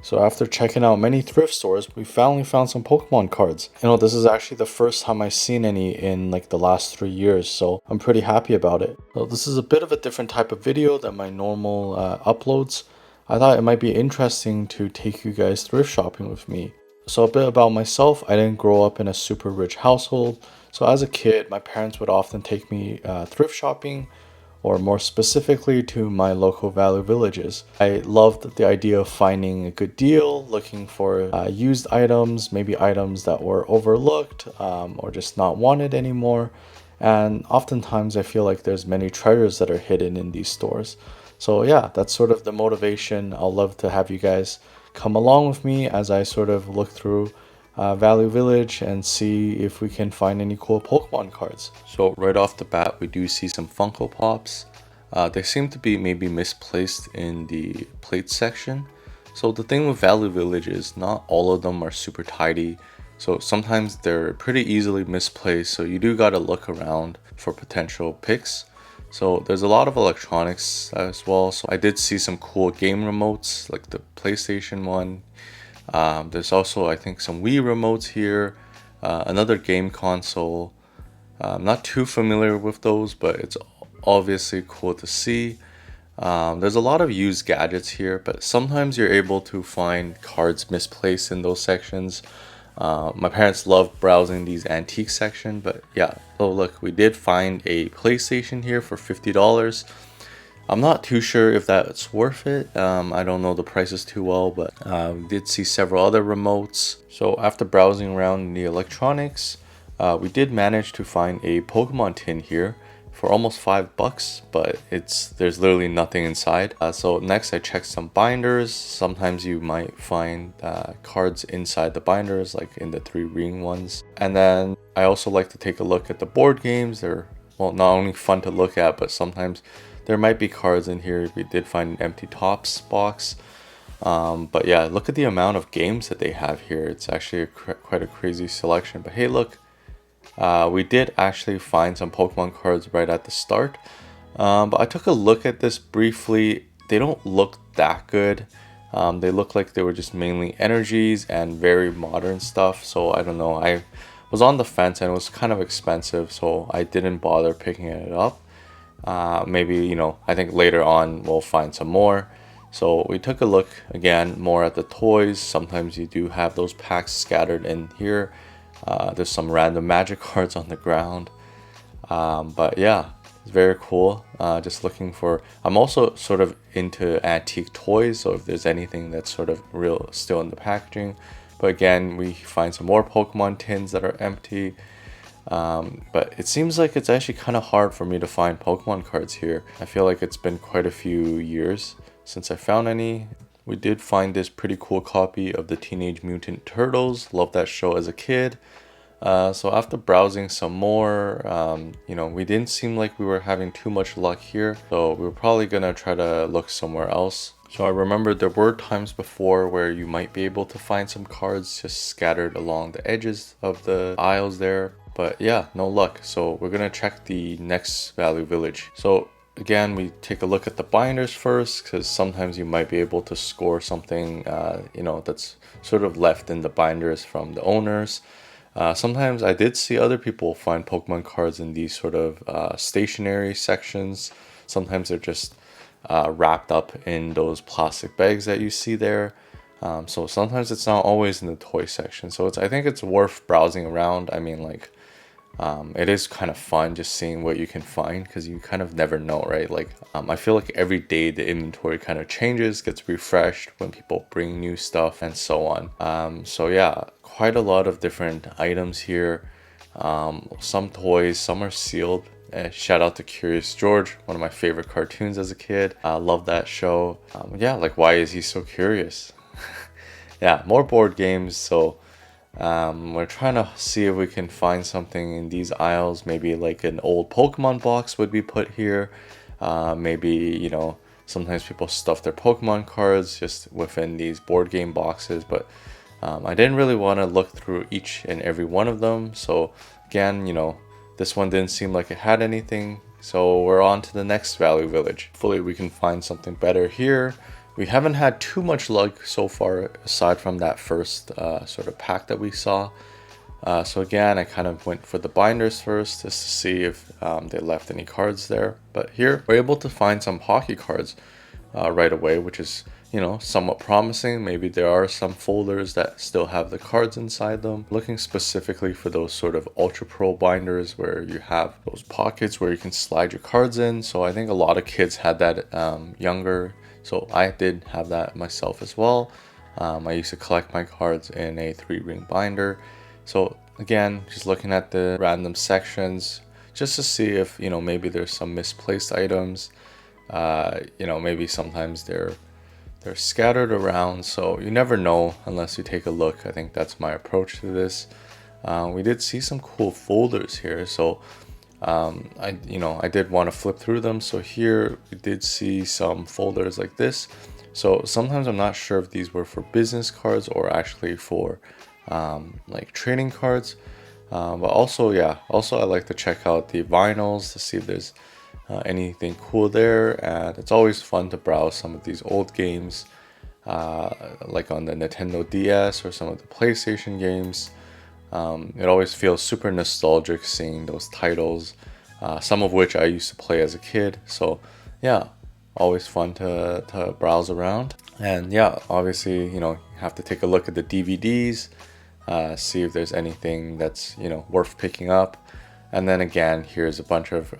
So after checking out many thrift stores, we finally found some Pokemon cards. This is actually the first time I've seen any in like the last 3 years, so I'm pretty happy about it. So this is a bit of a different type of video than my normal uploads. I thought it might be interesting to take you guys thrift shopping with me. So a bit about myself, I didn't grow up in a super rich household. So as a kid, my parents would often take me thrift shopping, or more specifically to my local value villages. I loved the idea of finding a good deal, looking for used items, maybe items that were overlooked or just not wanted anymore. And oftentimes I feel like there's many treasures that are hidden in these stores. So yeah, that's sort of the motivation. I'll love to have you guys come along with me as I sort of look through Value Village and see if we can find any cool Pokemon cards. So right off the bat, we do see some Funko Pops. They seem to be maybe misplaced in the plate section. So the thing with Value Village is not all of them are super tidy. So sometimes they're pretty easily misplaced. So you do gotta look around for potential picks. So there's a lot of electronics as well. So I did see some cool game remotes like the PlayStation one. There's also, I think, some Wii remotes here, another game console. I'm not too familiar with those, but it's obviously cool to see. There's a lot of used gadgets here, but sometimes you're able to find cards misplaced in those sections. My parents love browsing these antique section, but yeah. So look, we did find a PlayStation here for $50. I'm not too sure if that's worth it. I don't know the prices too well, but we did see several other remotes. So after browsing around in the electronics, we did manage to find a Pokemon tin here for almost $5, but there's literally nothing inside. So next I checked some binders. Sometimes you might find cards inside the binders, like in the 3-ring ones. And then I also like to take a look at the board games. They're, well, not only fun to look at, but sometimes there might be cards in here. We did find an empty tops box. But yeah, look at the amount of games that they have here. It's actually quite a crazy selection. But hey, look, we did actually find some Pokemon cards right at the start. But I took a look at this briefly. They don't look that good. They look like they were just mainly energies and very modern stuff. So I don't know. I was on the fence and it was kind of expensive, so I didn't bother picking it up. Maybe, I think later on we'll find some more. So we took a look again more at the toys. Sometimes you do have those packs scattered in here. There's some random magic cards on the ground. But yeah, it's very cool. Just looking for, I'm also sort of into antique toys, so if there's anything that's sort of real still in the packaging. But again, we find some more Pokemon tins that are empty. But it seems like it's actually kind of hard for me to find Pokemon cards here. I feel like it's been quite a few years since I found any. We did find this pretty cool copy of the Teenage Mutant Turtles. Loved that show as a kid. So after browsing some more, we didn't seem like we were having too much luck here. So we were probably gonna try to look somewhere else. So I remember there were times before where you might be able to find some cards just scattered along the edges of the aisles there. But yeah, no luck. So we're gonna check the next Value Village. So again, we take a look at the binders first, because sometimes you might be able to score something, that's sort of left in the binders from the owners. Sometimes I did see other people find Pokemon cards in these sort of stationary sections. Sometimes they're just wrapped up in those plastic bags that you see there. So sometimes it's not always in the toy section. So I think it's worth browsing around. I mean, like, it is kind of fun just seeing what you can find, because you kind of never know, right? Like, I feel like every day the inventory kind of changes, gets refreshed when people bring new stuff and so on. So yeah, quite a lot of different items here. Some toys, some are sealed. Shout out to Curious George, one of my favorite cartoons as a kid. I love that show. Yeah, like, why is he so curious? Yeah, more board games. So we're trying to see if we can find something in these aisles. Maybe like an old Pokemon box would be put here. Maybe, sometimes people stuff their Pokemon cards just within these board game boxes. But I didn't really want to look through each and every one of them. So again, this one didn't seem like it had anything. So we're on to the next Value Village. Hopefully we can find something better here. We haven't had too much luck so far aside from that first sort of pack that we saw. So again, I kind of went for the binders first just to see if they left any cards there. But here we're able to find some hockey cards right away, which is, you know, somewhat promising. Maybe there are some folders that still have the cards inside them. Looking specifically for those sort of Ultra Pro binders where you have those pockets where you can slide your cards in. So I think a lot of kids had that younger. So I did have that myself as well. I used to collect my cards in a 3-ring binder. So again, just looking at the random sections just to see if, you know, maybe there's some misplaced items. You know, maybe sometimes they're scattered around, so you never know unless you take a look. I think that's my approach to this. We did see some cool folders here, so I did want to flip through them. So here we did see some folders like this. So sometimes I'm not sure if these were for business cards or actually for like trading cards. But also I like to check out the vinyls to see if there's anything cool there. And it's always fun to browse some of these old games, like on the Nintendo DS or some of the PlayStation games. It always feels super nostalgic seeing those titles, some of which I used to play as a kid. So yeah, always fun to browse around. And yeah, obviously, you know, you have to take a look at the DVDs, see if there's anything that's, you know, worth picking up. And then again, here's a bunch of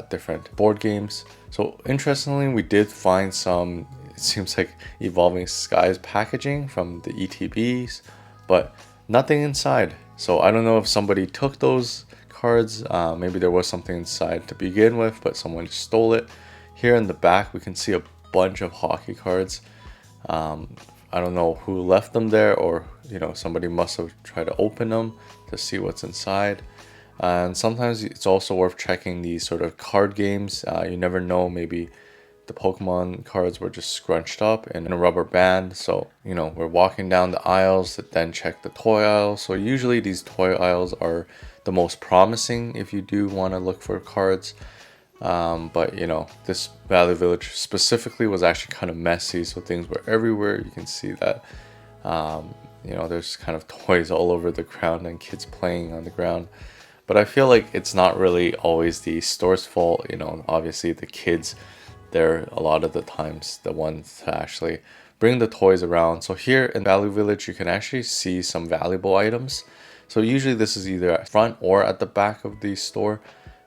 different board games. So interestingly, we did find some, it seems like Evolving Skies packaging from the ETBs, but nothing inside. So I don't know if somebody took those cards. Maybe there was something inside to begin with, but someone just stole it. Here in the back, we can see a bunch of hockey cards. I don't know who left them there, or, you know, somebody must have tried to open them to see what's inside. And sometimes it's also worth checking these sort of card games. You never know, maybe the Pokemon cards were just scrunched up in a rubber band. So, you know, we're walking down the aisles to then check the toy aisles. So usually these toy aisles are the most promising if you do want to look for cards. But, you know, this Value Village specifically was actually kind of messy. So things were everywhere. You can see that, you know, there's kind of toys all over the ground and kids playing on the ground. But I feel like it's not really always the store's fault. You know, obviously the kids, they're a lot of the times the ones to actually bring the toys around. So here in Value Village, you can actually see some valuable items. So usually this is either at front or at the back of the store.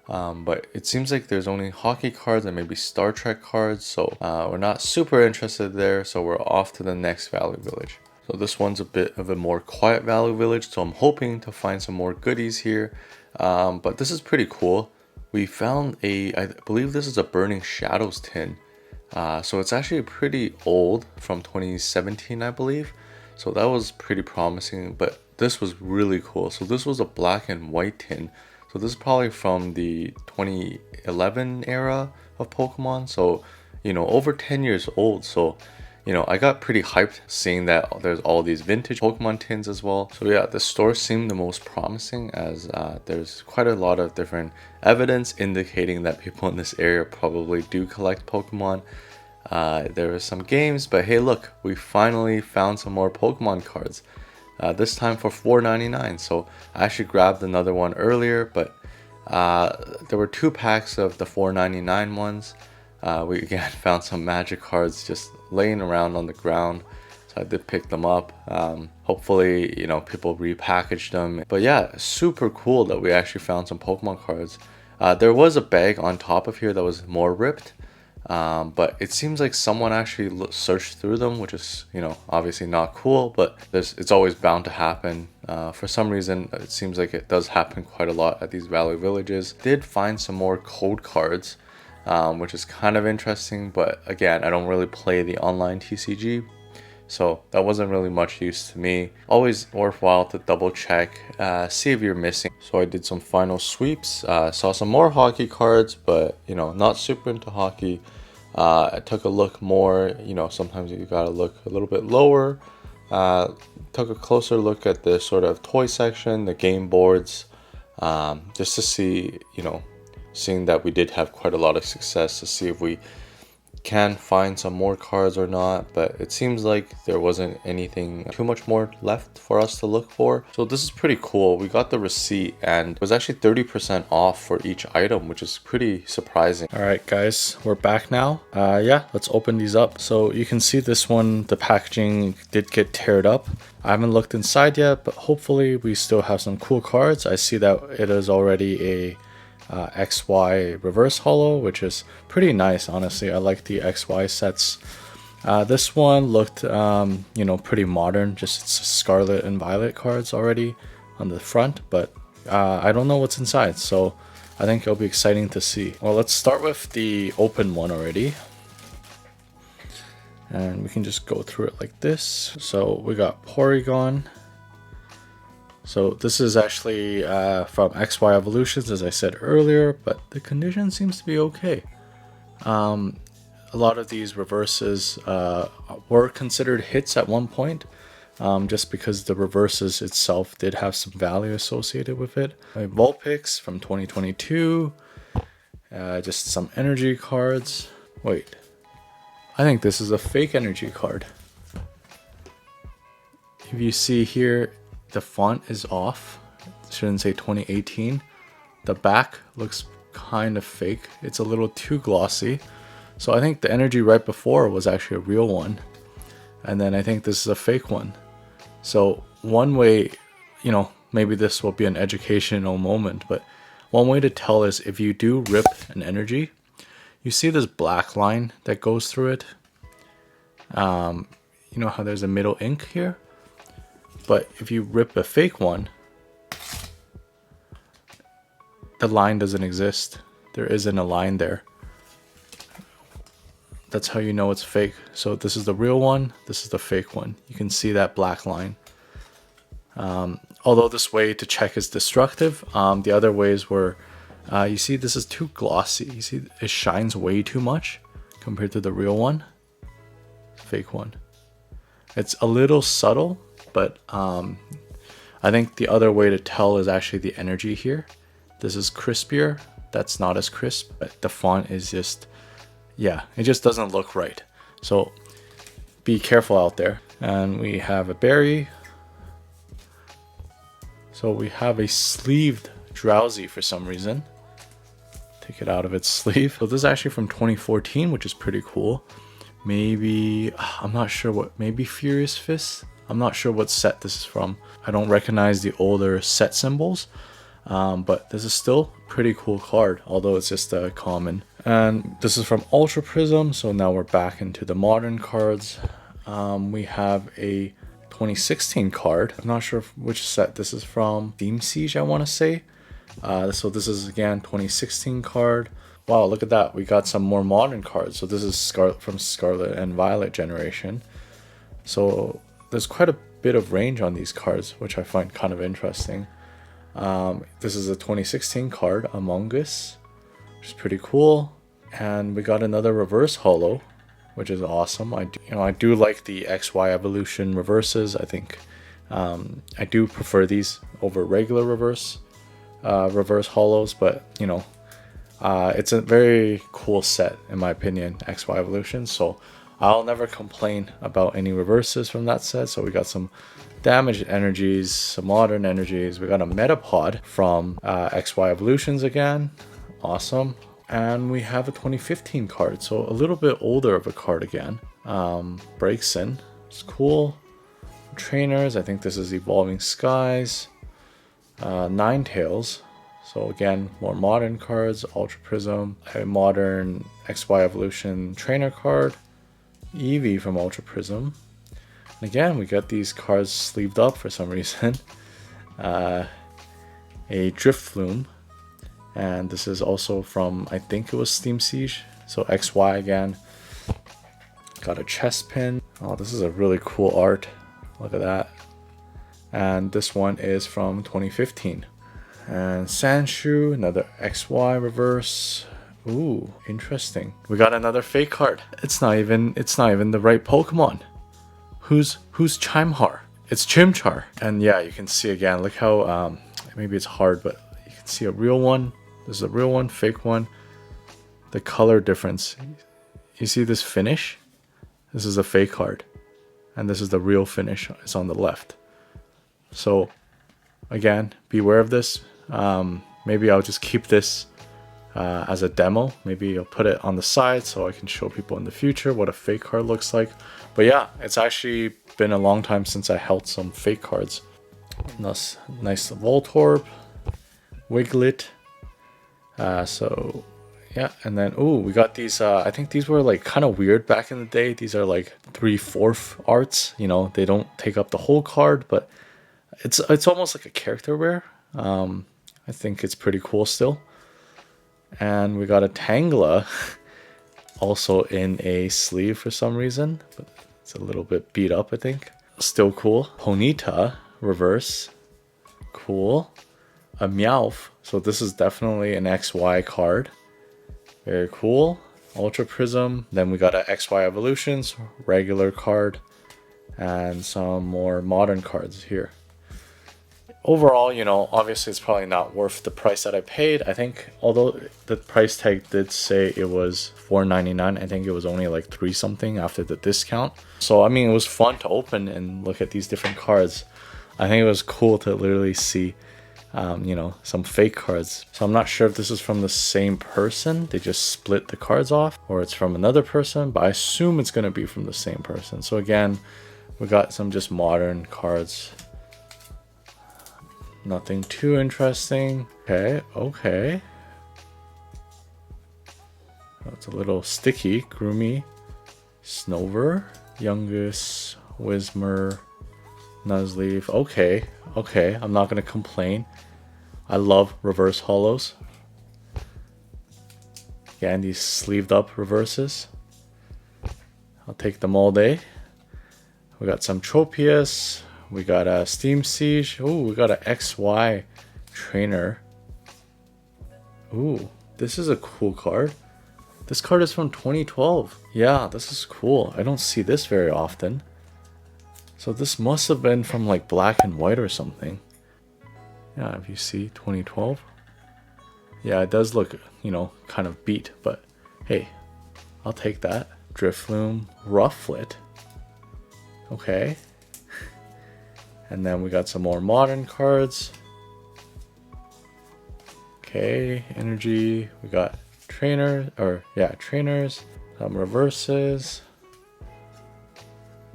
But it seems like there's only hockey cards and maybe Star Trek cards. So we're not super interested there. So we're off to the next Value Village. So this one's a bit of a more quiet Value Village. So I'm hoping to find some more goodies here. But this is pretty cool. We found I believe this is a Burning Shadows tin. So it's actually pretty old, from 2017, I believe. So that was pretty promising, but this was really cool. So this was a black and white tin. So this is probably from the 2011 era of Pokemon. So, you know, over 10 years old. So, you know, I got pretty hyped seeing that there's all these vintage Pokemon tins as well. So yeah, the store seemed the most promising, as there's quite a lot of different evidence indicating that people in this area probably do collect Pokemon. There are some games, but hey, look, we finally found some more Pokemon cards. This time for $4.99. So I actually grabbed another one earlier, but there were 2 packs of the $4.99 ones. We again found some magic cards just laying around on the ground, so I did pick them up. Hopefully, you know, people repackaged them. But yeah, super cool that we actually found some Pokemon cards. There was a bag on top of here that was more ripped, but it seems like someone actually searched through them, which is, you know, obviously not cool, but it's always bound to happen. For some reason, it seems like it does happen quite a lot at these Value Villages. Did find some more code cards, which is kind of interesting, but again, I don't really play the online TCG, so that wasn't really much use to me. Always worthwhile to double check, see if you're missing. So I did some final sweeps, saw some more hockey cards, but, you know, not super into hockey. I took a look more, you know, sometimes you gotta look a little bit lower. Took a closer look at the sort of toy section, the game boards, just to see, you know, seeing that we did have quite a lot of success, to see if we can find some more cards or not, but it seems like there wasn't anything too much more left for us to look for. So this is pretty cool. We got the receipt and it was actually 30% off for each item, which is pretty surprising. All right, guys, we're back now. Yeah, let's open these up. So you can see this one, the packaging did get teared up. I haven't looked inside yet, but hopefully we still have some cool cards. I see that it is already a XY reverse holo, which is pretty nice. Honestly, I like the XY sets. This one looked you know, pretty modern, just it's Scarlet and Violet cards already on the front, but I don't know what's inside, so I think it'll be exciting to see. Well, let's start with the open one already, and we can just go through it like this. So we got Porygon. So this is actually from XY Evolutions, as I said earlier, but the condition seems to be okay. A lot of these reverses were considered hits at one point, just because the reverses itself did have some value associated with it. Vulpix from 2022, just some energy cards. Wait, I think this is a fake energy card. If you see here, the font is off. It shouldn't say 2018. The back looks kind of fake. It's a little too glossy. So I think the energy right before was actually a real one. And then I think this is a fake one. So one way, you know, maybe this will be an educational moment, but one way to tell is if you do rip an energy, you see this black line that goes through it. You know how there's a middle ink here? But if you rip a fake one, the line doesn't exist. There isn't a line there. That's how you know it's fake. So this is the real one, this is the fake one. You can see that black line. Although this way to check is destructive, the other ways were, you see this is too glossy. You see it shines way too much compared to the real one, fake one. It's a little subtle, but I think the other way to tell is actually the energy here. This is crispier. That's not as crisp, but the font is just, yeah, it just doesn't look right. So be careful out there. And we have a berry. So we have a sleeved Drowsy for some reason. Take it out of its sleeve. So this is actually from 2014, which is pretty cool. Maybe, I'm not sure what, maybe Furious Fist? I'm not sure what set this is from. I don't recognize the older set symbols, but this is still a pretty cool card, although it's just a common. And this is from Ultra Prism, so now we're back into the modern cards. We have a 2016 card. I'm not sure which set this is from. Steam Siege, I want to say. So this is again 2016 card. Wow, look at that. We got some more modern cards. So this is from Scarlet and Violet generation. So there's quite a bit of range on these cards, which I find kind of interesting. This is a 2016 card, Among Us, which is pretty cool. And we got another reverse holo, which is awesome. I do like the XY Evolution reverses. I think I do prefer these over regular reverse holos, but you know, it's a very cool set in my opinion, XY Evolution. So I'll never complain about any reverses from that set. So we got some damaged energies, some modern energies. We got a Metapod from XY Evolutions again. Awesome. And we have a 2015 card. So a little bit older of a card again. Breaks in. It's cool. Trainers. I think this is Evolving Skies. Ninetales. So again, more modern cards. Ultra Prism. A modern XY Evolution trainer card. Eevee from Ultra Prism. And again, we got these cards sleeved up for some reason. A Drifloon. And this is also from, I think it was Steam Siege. So XY again. Got a chest pin. Oh, this is a really cool art. Look at that. And this one is from 2015. And Sandshoe, another XY reverse. Ooh, interesting. We got another fake card. It's not even the right Pokemon. Who's Chimchar? It's Chimchar. And yeah, you can see again, look how maybe it's hard, but you can see a real one. This is a real one, fake one. The color difference. you see this finish? This is a fake card. And this is the real finish. It's on the left. So again, beware of this. Maybe I'll just keep this as a demo. Maybe I'll put it on the side so I can show people in the future what a fake card looks like. But yeah, it's actually been a long time since I held some fake cards. Nice Voltorb, Wiglet. So yeah, and then we got these. I think these were like kind of weird back in the day. These are like 3/4 arts. You know, they don't take up the whole card, but it's almost like a character rare. I think it's pretty cool still. And we got a Tangela, also in a sleeve for some reason, but it's a little bit beat up, I think. Still cool. Ponyta reverse, cool. A Meowth, so this is definitely an XY card. Very cool. Ultra Prism. Then we got a XY Evolutions, regular card, and some more modern cards here. Overall, you know, obviously it's probably not worth the price that I paid. I think, although the price tag did say it was $4.99, I think it was only like 3 something after the discount. So I mean, it was fun to open and look at these different cards. I think it was cool to literally see you know, some fake cards. So I'm not sure if this is from the same person, they just split the cards off, or it's from another person, but I assume it's going to be from the same person. So again, we got some just modern cards. Nothing too interesting. Okay. It's a little sticky. Groomy, Snover, Youngus, Whismer, Nuzleaf. Okay, I'm not gonna complain. I love reverse holos. Yeah, and these sleeved up reverses. I'll take them all day. We got some Tropius. We got a Steam Siege. Ooh, we got a XY Trainer. Ooh, this is a cool card. This card is from 2012. Yeah, this is cool. I don't see this very often. So this must have been from like Black and White or something. Yeah, if you see 2012. Yeah, it does look, you know, kind of beat, but hey, I'll take that. Drifloon, Rufflet. Okay. And then we got some more modern cards. Okay, energy. We got trainers, some reverses.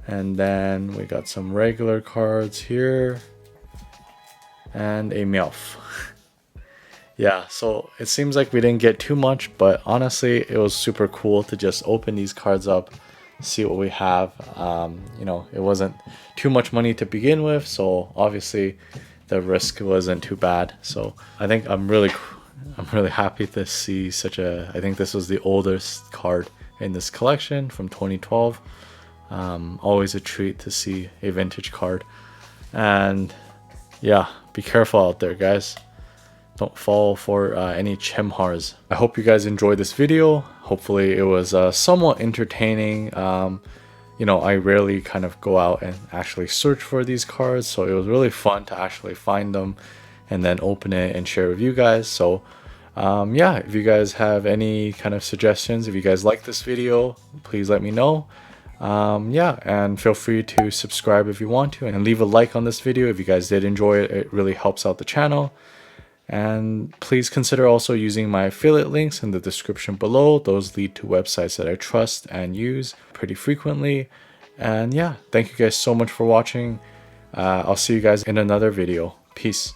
And then we got some regular cards here. And a Meowth. Yeah, so it seems like we didn't get too much, but honestly, it was super cool to just open these cards up, see what we have. You know, it wasn't too much money to begin with, so obviously the risk wasn't too bad. So I think I'm really happy to see such a, I think this was the oldest card in this collection from 2012. Always a treat to see a vintage card. And yeah, be careful out there, guys. Don't fall for any Chimhars. I hope you guys enjoyed this video. Hopefully it was somewhat entertaining. You know, I rarely kind of go out and actually search for these cards, so it was really fun to actually find them and then open it and share with you guys. So yeah, if you guys have any kind of suggestions, if you guys like this video, please let me know. Yeah, and feel free to subscribe if you want to, and leave a like on this video if you guys did enjoy it. It really helps out the channel. And please consider also using my affiliate links in the description below. Those lead to websites that I trust and use pretty frequently. And yeah, thank you guys so much for watching. I'll see you guys in another video. Peace.